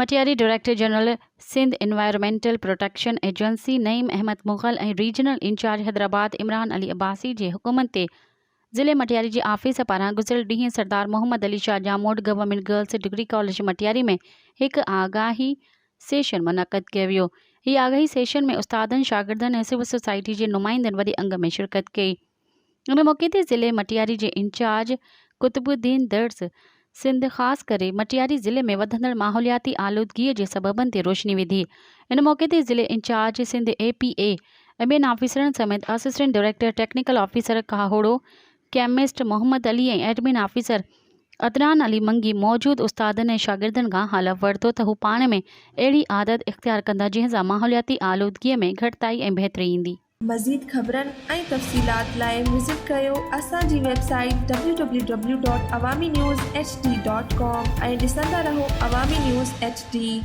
Matiari director general Sindh environmental protection agency Naeem Ahmed Mughal ऐं regional incharge Hyderabad Imran Ali Abbasi जे हुकूमत ते ज़िले मटियारी जे आफ़ीस पारां गुज़िरियल ॾींहुं Sardar Mohammad Ali Shah Jamot government girls degree college Matiari में हिकु आगाही सेशन मुनक़द कयो वियो। हीअ आगाही सेशन में उस्तादनि, शागिर्दनि ऐं सिविल सोसाइटी जे नुमाइंदनि वॾे अंग में शिरकत कई। इन मौक़े ते ज़िले मटियारी जे इंचार्ज कुतुबुद्दीन दर्स सिंध ख़ासि करे मटियारी ज़िले में वधंदड़ माहौलियाती आलूदगीअ जे सबबनि ते रोशनी विधी। इन मौक़े ते ज़िले इंचार्ज सिंध APA ऐं ॿियनि ऑफिसरनि समेत assistant director technical officer Kahoro, chemist Mohammad Ali ऐं एडमिन ऑफिसर अदनान अली मंगी मौजूद उस्तादनि ऐं शागिर्दनि खां हलफ़ वरितो त हू पाण में अहिड़ी आदत इख़्तियार कंदा जंहिं सां माहौलियाती आलूदगीअ में घटिताई ऐं बहितरी ईंदी। मज़ीद ख़बरनि ऐं तफ़सीलात लाइ विज़िट कयो असांजी वेबसाइट www.awamiNewsHD.com ऐं ॾिसंदा रहो अवामी न्यूज़ HD।